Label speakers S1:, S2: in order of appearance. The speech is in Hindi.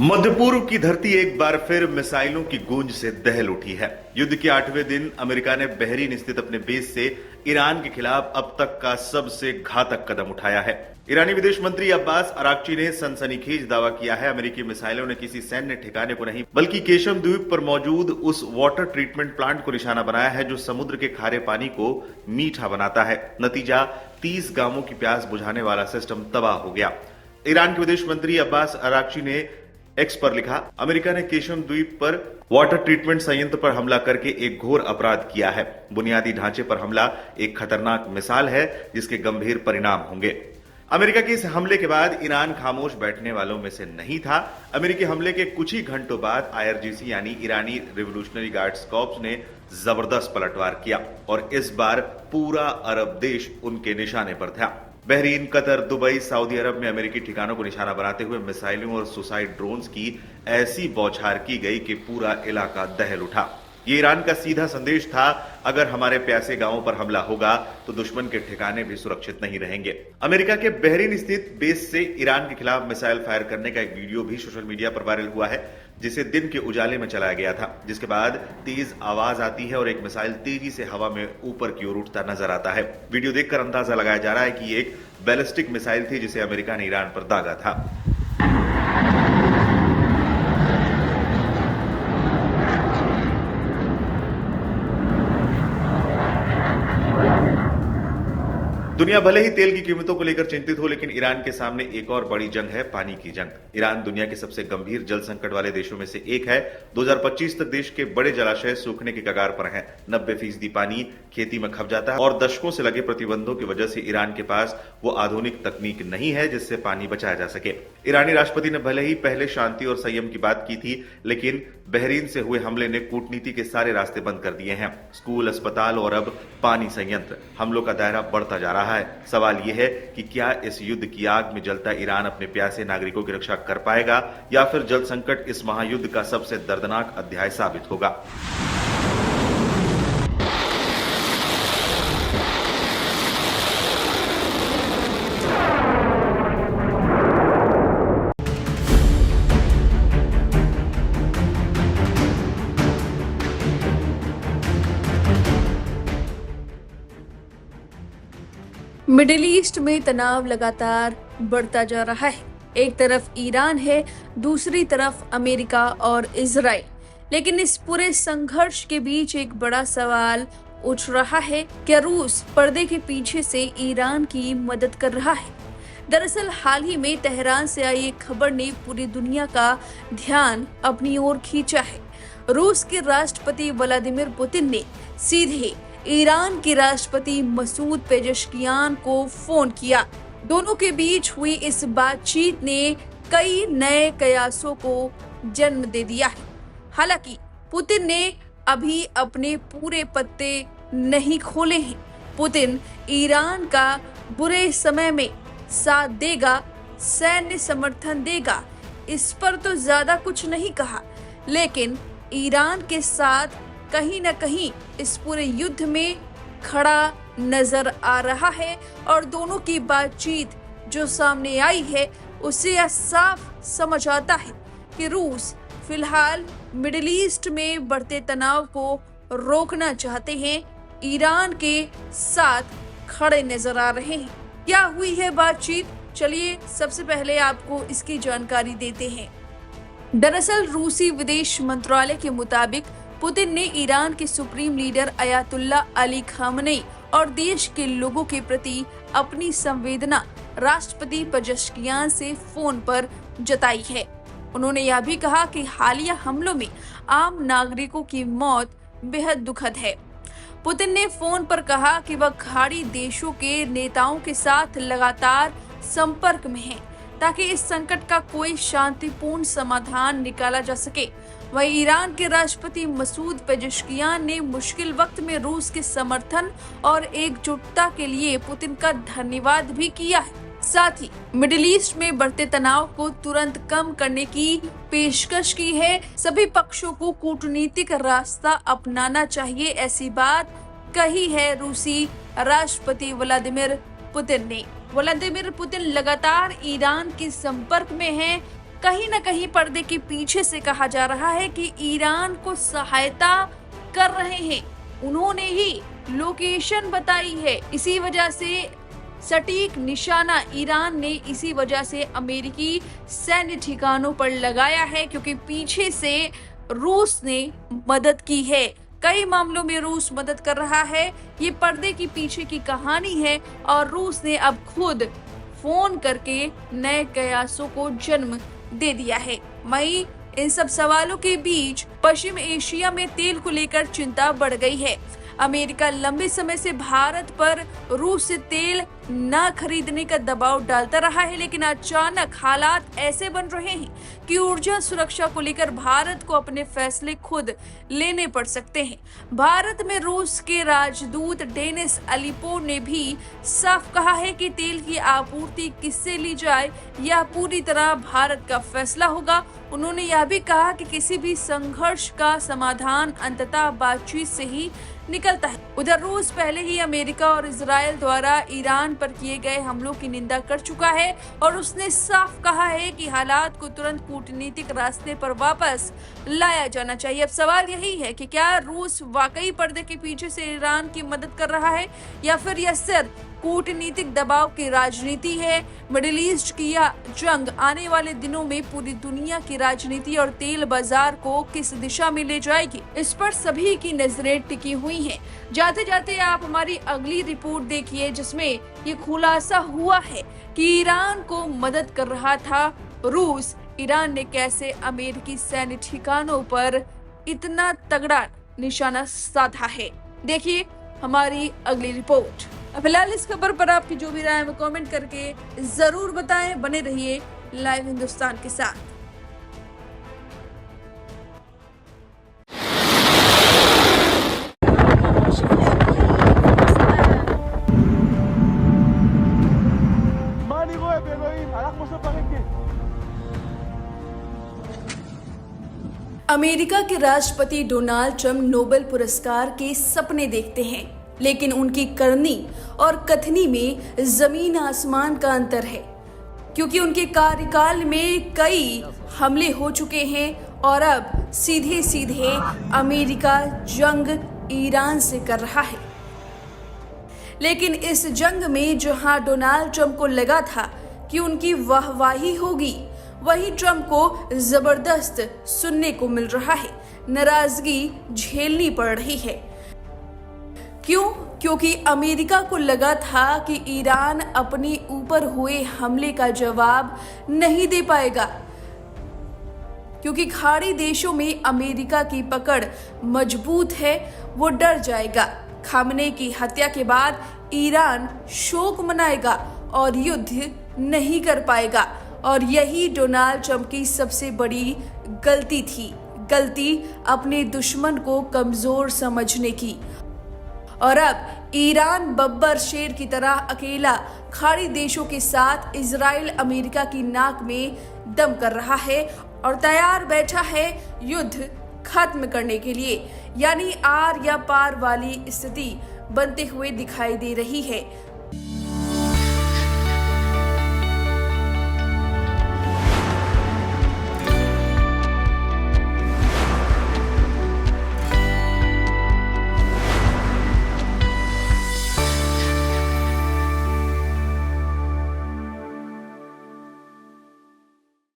S1: मध्य पूर्व की धरती एक बार फिर मिसाइलों की गूंज से दहल उठी है। युद्ध के 8वें दिन अमेरिका ने बहरीन स्थित अपने बेस से ईरान के खिलाफ अब तक का सबसे घातक कदम उठाया है। ईरानी विदेश मंत्री अब्बास अराक्ची ने सनसनीखेज दावा किया है, अमेरिकी मिसाइलों ने किसी सैन्य ठिकाने को नहीं बल्कि केशम द्वीप पर मौजूद उस वाटर ट्रीटमेंट प्लांट को निशाना बनाया है जो समुद्र के खारे पानी को मीठा बनाता है। नतीजा 30 गांवों की प्यास बुझाने वाला सिस्टम तबाह हो गया। ईरान के विदेश मंत्री अब्बास अराक्ची ने एक्स पर लिखा, अमेरिका ने केशम द्वीप पर वाटर ट्रीटमेंट संयंत्र पर हमला करके एक घोर अपराध किया है। बुनियादी ढांचे पर हमला एक खतरनाक मिसाल है जिसके गंभीर परिणाम होंगे। अमेरिका के इस हमले के बाद ईरान खामोश बैठने वालों में से नहीं था। अमेरिकी हमले के कुछ ही घंटों बाद IRGC यानी ईरानी रिवोल्यूशनरी गार्ड्स कॉर्प्स ने जबरदस्त पलटवार किया और इस बार पूरा अरब देश उनके निशाने पर था। बहरीन, कतर, दुबई, सऊदी अरब में अमेरिकी ठिकानों को निशाना बनाते हुए मिसाइलों और सुसाइड ड्रोन्स की ऐसी बौछार की गई कि पूरा इलाका दहल उठा। ये ईरान का सीधा संदेश था, अगर हमारे प्यासे गांवों पर हमला होगा तो दुश्मन के ठिकाने भी सुरक्षित नहीं रहेंगे। अमेरिका के बहरीन स्थित बेस से ईरान के खिलाफ मिसाइल फायर करने का एक वीडियो भी सोशल मीडिया पर वायरल हुआ है, जिसे दिन के उजाले में चलाया गया था, जिसके बाद तेज आवाज आती है और एक मिसाइल तेजी से हवा में ऊपर की ओर उठता नजर आता है। वीडियो देखकर अंदाजा लगाया जा रहा है कि ये एक बैलिस्टिक मिसाइल थी जिसे अमेरिका ने ईरान पर दागा था। दुनिया भले ही तेल की कीमतों को लेकर चिंतित हो, लेकिन ईरान के सामने एक और बड़ी जंग है, पानी की जंग। ईरान दुनिया के सबसे गंभीर जल संकट वाले देशों में से एक है। 2025 तक देश के बड़े जलाशय सूखने के कगार पर हैं। 90% पानी खेती में खप जाता है और दशकों से लगे प्रतिबंधों की वजह से ईरान के पास वो आधुनिक तकनीक नहीं है जिससे पानी बचाया जा सके। ईरानी राष्ट्रपति ने भले ही पहले शांति और संयम की बात की थी, लेकिन बहरीन से हुए हमले ने कूटनीति के सारे रास्ते बंद कर दिए हैं। स्कूल, अस्पताल और अब पानी संयंत्र, हमलों का दायरा बढ़ता जा रहा है। सवाल यह है कि क्या इस युद्ध की आग में जलता ईरान अपने प्यासे नागरिकों की रक्षा कर पाएगा या फिर जल संकट इस महायुद्ध का सबसे दर्दनाक अध्याय साबित होगा।
S2: मिडिल ईस्ट में तनाव लगातार बढ़ता जा रहा है। एक तरफ ईरान है, दूसरी तरफ अमेरिका और इजराइल। लेकिन इस पूरे संघर्ष के बीच एक बड़ा सवाल उठ रहा है, क्या रूस पर्दे के पीछे से ईरान की मदद कर रहा है? दरअसल हाल ही में तेहरान से आई एक खबर ने पूरी दुनिया का ध्यान अपनी ओर खींचा है। रूस के राष्ट्रपति व्लादिमीर पुतिन ने सीधे ईरान के राष्ट्रपति मसूद पेजेश्कियान को फोन किया। दोनों के बीच हुई इस बातचीत ने कई नए कयासों को जन्म दे दिया है। हालांकि पुतिन ने अभी अपने पूरे पत्ते नहीं खोले हैं। पुतिन ईरान का बुरे समय में साथ देगा, सैन्य समर्थन देगा, इस पर तो ज्यादा कुछ नहीं कहा, लेकिन ईरान के साथ कहीं न कहीं इस पूरे युद्ध में खड़ा नजर आ रहा है और दोनों की बातचीत जो सामने आई है उससे यह साफ समझ आता है कि रूस फिलहाल मिडिल ईस्ट में बढ़ते तनाव को रोकना चाहते हैं, ईरान के साथ खड़े नजर आ रहे हैं। क्या हुई है बातचीत? चलिए सबसे पहले आपको इसकी जानकारी देते हैं। दरअसल रूसी विदेश मंत्रालय के मुताबिक पुतिन ने ईरान के supreme leader Ayatollah Ali Khamenei और देश के लोगों के प्रति अपनी संवेदना राष्ट्रपति पेजेश्कियान से फोन पर जताई है। उन्होंने यह भी कहा कि हालिया हमलों में आम नागरिकों की मौत बेहद दुखद है। पुतिन ने फोन पर कहा कि वह खाड़ी देशों के नेताओं के साथ लगातार संपर्क में हैं ताकि इस संकट का कोई शांतिपूर्ण समाधान निकाला जा सके। वहीं ईरान के राष्ट्रपति मसूद पेजेश्कियान ने मुश्किल वक्त में रूस के समर्थन और एकजुटता के लिए पुतिन का धन्यवाद भी किया है। साथ ही मिडिल ईस्ट में बढ़ते तनाव को तुरंत कम करने की पेशकश की है। सभी पक्षों को कूटनीतिक रास्ता अपनाना चाहिए, ऐसी बात कही है रूसी राष्ट्रपति व्लादिमीर पुतिन ने। व्लादिमीर पुतिन लगातार ईरान के संपर्क में हैं। कहीं न कहीं पर्दे के पीछे से कहा जा रहा है कि ईरान को सहायता कर रहे हैं, उन्होंने ही लोकेशन बताई है। इसी वजह से सटीक निशाना ईरान ने इसी वजह से अमेरिकी सैन्य ठिकानों पर लगाया है, क्योंकि पीछे से रूस ने मदद की है। कई मामलों में रूस मदद कर रहा है, ये पर्दे की पीछे की कहानी है और रूस ने अब खुद फोन करके नए कयासों को जन्म दे दिया है। वहीं इन सब सवालों के बीच पश्चिम एशिया में तेल को लेकर चिंता बढ़ गई है। अमेरिका लंबे समय से भारत पर रूस से तेल न खरीदने का दबाव डालता रहा है, लेकिन अचानक हालात ऐसे बन रहे हैं कि ऊर्जा सुरक्षा को लेकर भारत को अपने फैसले खुद लेने पड़ सकते हैं। भारत में रूस के राजदूत डेनिस अलीपोव ने भी साफ कहा है कि तेल की आपूर्ति किससे ली जाए यह पूरी तरह भारत का फैसला होगा। उन्होंने यह भी कहा कि किसी भी संघर्ष का समाधान अंततः बातचीत से ही निकलता है। उधर रूस पहले ही अमेरिका और इजराइल द्वारा ईरान पर किए गए हमलों की निंदा कर चुका है और उसने साफ कहा है कि हालात को तुरंत कूटनीतिक रास्ते पर वापस लाया जाना चाहिए। अब सवाल यही है कि क्या रूस वाकई पर्दे के पीछे से ईरान की मदद कर रहा है या फिर यह सिर्फ कूटनीतिक दबाव की राजनीति है। मिडिल ईस्ट की यह जंग आने वाले दिनों में पूरी दुनिया की राजनीति और तेल बाजार को किस दिशा में ले जाएगी, इस पर सभी की नजरें टिकी हुई हैं। जाते जाते आप हमारी अगली रिपोर्ट देखिए, जिसमें ये खुलासा हुआ है कि ईरान को मदद कर रहा था रूस। ईरान ने कैसे अमेरिकी सैन्य ठिकानों पर इतना तगड़ा निशाना साधा है, देखिए हमारी अगली रिपोर्ट। फिलहाल इस खबर पर आपकी जो भी राय है वो कमेंट करके जरूर बताएं। बने रहिए लाइव हिंदुस्तान के साथ। अमेरिका के राष्ट्रपति डोनाल्ड ट्रंप नोबेल पुरस्कार के सपने देखते हैं, लेकिन उनकी करनी और कथनी में जमीन आसमान का अंतर है, क्योंकि उनके कार्यकाल में कई हमले हो चुके हैं और अब सीधे सीधे अमेरिका जंग ईरान से कर रहा है। लेकिन इस जंग में जहां डोनाल्ड ट्रंप को लगा था कि उनकी वाहवाही होगी, वहीं ट्रंप को जबरदस्त सुनने को मिल रहा है, नाराजगी झेलनी पड़ रही है। क्यों? क्योंकि अमेरिका को लगा था कि ईरान अपने ऊपर हुए हमले का जवाब नहीं दे पाएगा, क्योंकि खाड़ी देशों में अमेरिका की पकड़ मजबूत है, वो डर जाएगा। खामने की हत्या के बाद ईरान शोक मनाएगा और युद्ध नहीं कर पाएगा, और यही डोनाल्ड ट्रंप की सबसे बड़ी गलती थी, गलती अपने दुश्मन को कमजोर समझने की। और अब ईरान बब्बर शेर की तरह अकेला खाड़ी देशों के साथ इजराइल अमेरिका की नाक में दम कर रहा है और तैयार बैठा है युद्ध खत्म करने के लिए, यानी आर या पार वाली स्थिति बनते हुए दिखाई दे रही है।